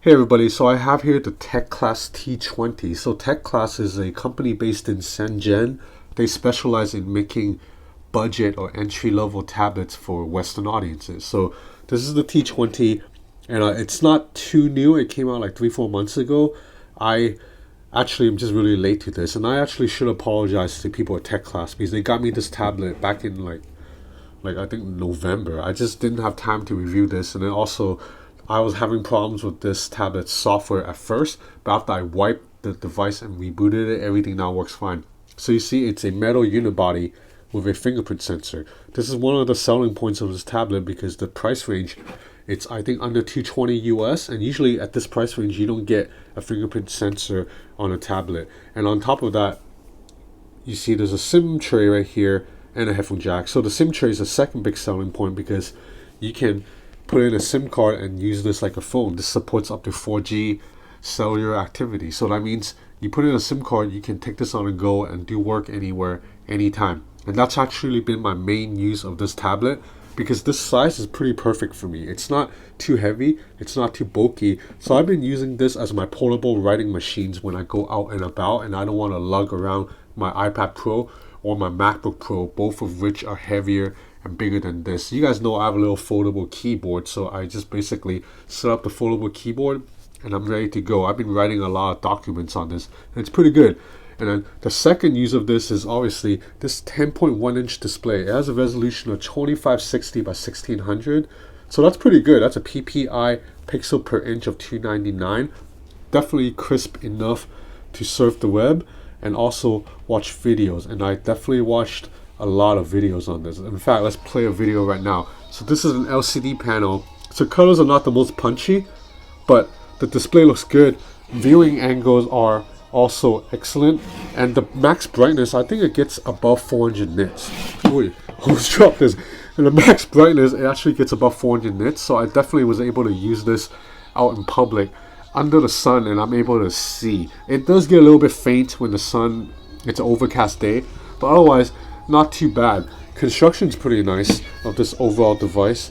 Hey everybody, so I have here the Teclast T20. So Teclast is a company based in Shenzhen. They specialize in making budget or entry-level tablets for Western audiences. So this is the T20, and it's not too new. It came out like 3-4 months ago. I actually am just really late to this, and I actually should apologize to people at Teclast because they got me this tablet back in like I think November. I just didn't have time to review this, and then also I was having problems with this tablet's software at first, but after I wiped the device and rebooted it, everything now works fine. So you see, it's a metal unibody with a fingerprint sensor. This is one of the selling points of this tablet because the price range, it's I think under $220 US, and usually at this price range you don't get a fingerprint sensor on a tablet. And on top of that, you see there's a SIM tray right here and a headphone jack. So the SIM tray is the second big selling point because you can put in a SIM card and use this like a phone. This supports up to 4G cellular activity. So that means you put in a SIM card, you can take this on the go and do work anywhere, anytime. And that's actually been my main use of this tablet because this size is pretty perfect for me. It's not too heavy, it's not too bulky. So I've been using this as my portable writing machines when I go out and about and I don't want to lug around my iPad Pro or my MacBook Pro, both of which are heavier and bigger than this. You guys know I have a little foldable keyboard, so I just basically set up the foldable keyboard and I'm ready to go. I've been writing a lot of documents on this and it's pretty good. And then the second use of this is obviously this 10.1 inch display. It has a resolution of 2560 by 1600, so that's pretty good. That's a PPI pixel per inch of 299. Definitely crisp enough to surf the web and also watch videos, and I definitely watched a lot of videos on this. In fact, let's play a video right now. So this is an LCD panel. So colors are not the most punchy, but the display looks good. Viewing angles are also excellent, and the max brightness, I think it gets above 400 nits. Wait, almost dropped this. And the max brightness, it actually gets above 400 nits, so I definitely was able to use this out in public under the sun, and I'm able to see. It does get a little bit faint when the sun, it's an overcast day, but otherwise not too bad. Construction's pretty nice of this overall device.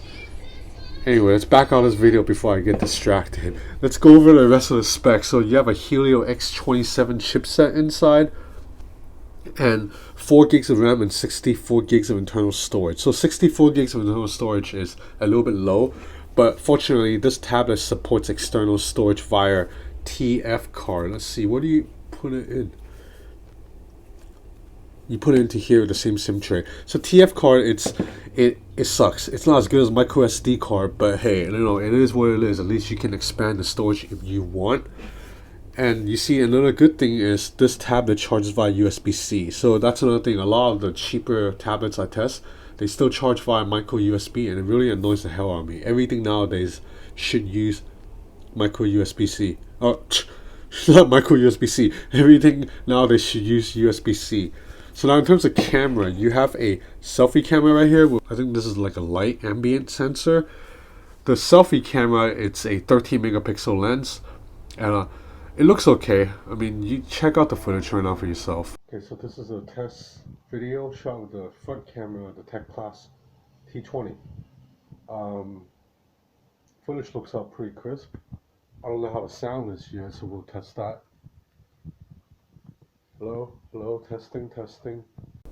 Anyway, let's back on this video before I get distracted. Let's go over the rest of the specs. So you have a Helio X27 chipset inside, and 4 gigs of RAM and 64 gigs of internal storage. So 64 gigs of internal storage is a little bit low, but fortunately this tablet supports external storage via TF card. Let's see, what do you put it in? You put it into here, the same SIM tray. So TF card, it sucks. It's not as good as micro SD card, but hey, you know, it is what it is. At least you can expand the storage if you want. And you see, another good thing is this tablet charges via USB-C. So that's another thing. A lot of the cheaper tablets I test, they still charge via micro USB, and it really annoys the hell out of me. Everything nowadays should use micro USB-C. Oh, not micro USB-C. Everything nowadays should use USB-C. So now in terms of camera, you have a selfie camera right here. I think this is like a light ambient sensor. The selfie camera, it's a 13 megapixel lens, and it looks okay. I mean, you check out the footage right now for yourself. Okay, so this is a test video shot with the front camera of the Teclast T20. Footage looks out pretty crisp. I don't know how the sound is yet, so we'll test that. Hello, testing.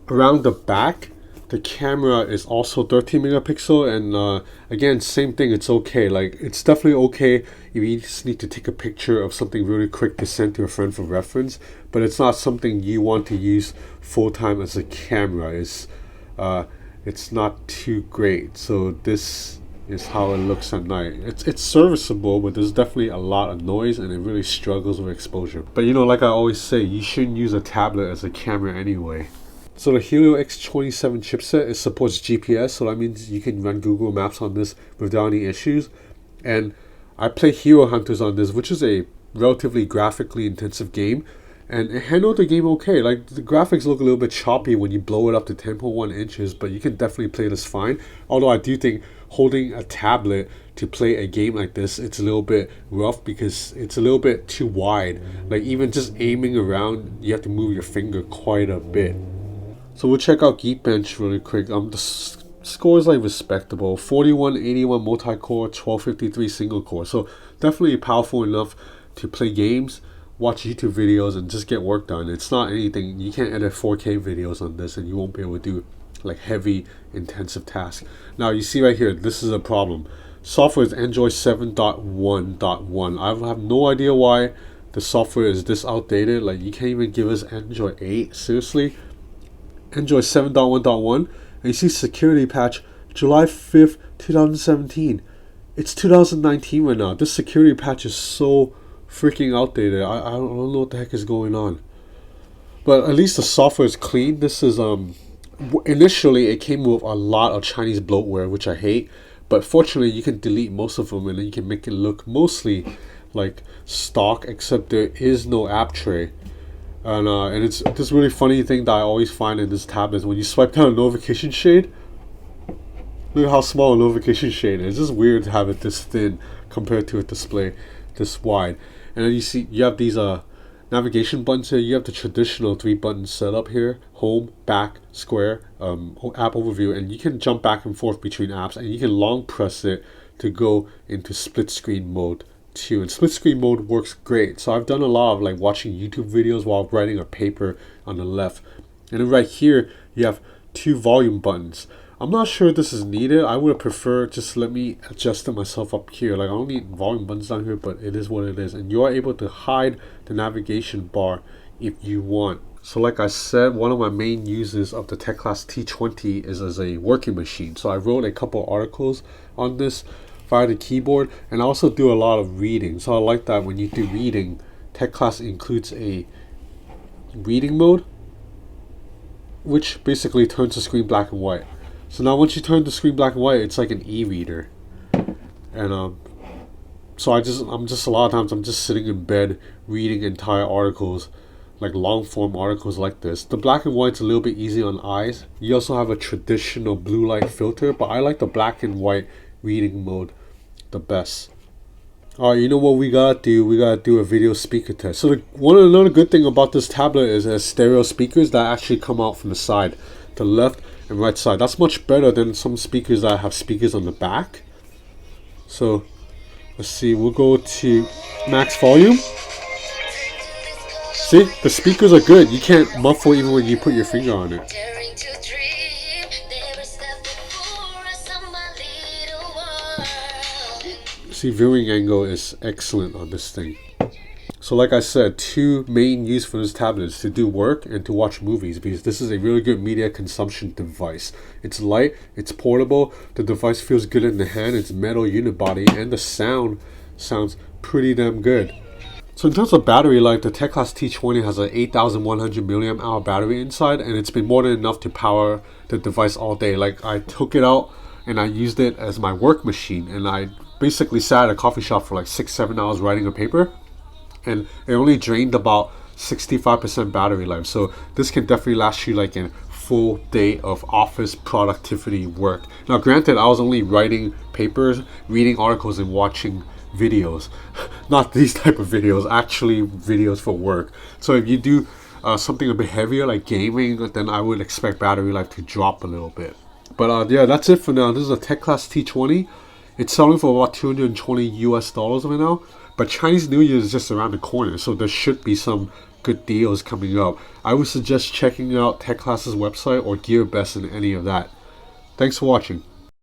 Around the back, the camera is also 13 megapixel, and again, same thing, it's okay. Like, it's definitely okay if you just need to take a picture of something really quick to send to a friend for reference, but it's not something you want to use full-time as a camera. It's not too great. So this is how it looks at night. It's serviceable, but there's definitely a lot of noise and it really struggles with exposure. But you know, like I always say, you shouldn't use a tablet as a camera anyway. So the Helio X27 chipset, it supports GPS, so that means you can run Google Maps on this without any issues. And I play Hero Hunters on this, which is a relatively graphically intensive game, and it handled the game okay. Like, the graphics look a little bit choppy when you blow it up to 10.1 inches, but you can definitely play this fine. Although I do think holding a tablet to play a game like this, it's a little bit rough because it's a little bit too wide. Like, even just aiming around, you have to move your finger quite a bit. So we'll check out Geekbench really quick. The score is like respectable. 4181 multi-core, 1253 single core. So definitely powerful enough to play games, watch YouTube videos, and just get work done. It's not anything, you can't edit 4K videos on this, and you won't be able to do like heavy, intensive tasks. Now you see right here, this is a problem. Software is Android 7.1.1. I have no idea why the software is this outdated. Like, you can't even give us Android 8. Seriously? Android 7.1.1, and you see security patch July 5th, 2017. It's 2019 right now. This security patch is so freaking outdated. I don't know what the heck is going on. But at least the software is clean. This is initially it came with a lot of Chinese bloatware, which I hate. But fortunately, you can delete most of them, and then you can make it look mostly like stock, except there is no app tray. And it's this really funny thing that I always find in this tab is when you swipe down a notification shade. Look at how small a notification shade is. It's just weird to have it this thin compared to a display this wide. And then you see you have these navigation buttons here. You have the traditional 3 buttons set up here: home, back, square, app overview, and you can jump back and forth between apps, and you can long press it to go into split screen mode too. And split screen mode works great. So I've done a lot of like watching YouTube videos while writing a paper on the left. And then right here you have 2 volume buttons. I'm not sure this is needed. I would have preferred just let me adjust it myself up here. Like, I don't need volume buttons down here, but it is what it is. And you are able to hide the navigation bar if you want. So like I said, one of my main uses of the Teclast T20 is as a working machine. So I wrote a couple articles on this via the keyboard, and I also do a lot of reading. So I like that when you do reading, Teclast includes a reading mode, which basically turns the screen black and white. So now once you turn the screen black and white, it's like an e-reader. And so I'm just a lot of times I'm just sitting in bed reading entire articles, like long form articles like this. The black and white's a little bit easy on eyes. You also have a traditional blue light filter, but I like the black and white reading mode the best. Alright, you know what we gotta do? We gotta do a video speaker test. So another good thing about this tablet is it has stereo speakers that actually come out from the side, the left and right side. That's much better than some speakers that have speakers on the back. So let's see, we'll go to max volume. See, the speakers are good. You can't muffle even when you put your finger on it. See, viewing angle is excellent on this thing. So like I said, 2 main use for this tablet is to do work and to watch movies, because this is a really good media consumption device. It's light, it's portable, the device feels good in the hand, it's metal unibody, and the sound sounds pretty damn good. So in terms of battery life, the Teclast T20 has an 8,100 milliamp hour battery inside, and it's been more than enough to power the device all day. Like, I took it out and I used it as my work machine, and I basically sat at a coffee shop for like 6-7 hours writing a paper, and it only drained about 65% battery life. So this can definitely last you like a full day of office productivity work. Now granted, I was only writing papers, reading articles, and watching videos. Not these type of videos, actually videos for work. So if you do something a bit heavier like gaming, then I would expect battery life to drop a little bit. But yeah, that's it for now. This is a Teclast T20. It's selling for about $220 US right now. But Chinese New Year is just around the corner, so there should be some good deals coming up. I would suggest checking out Teclast's website or GearBest in any of that. Thanks for watching.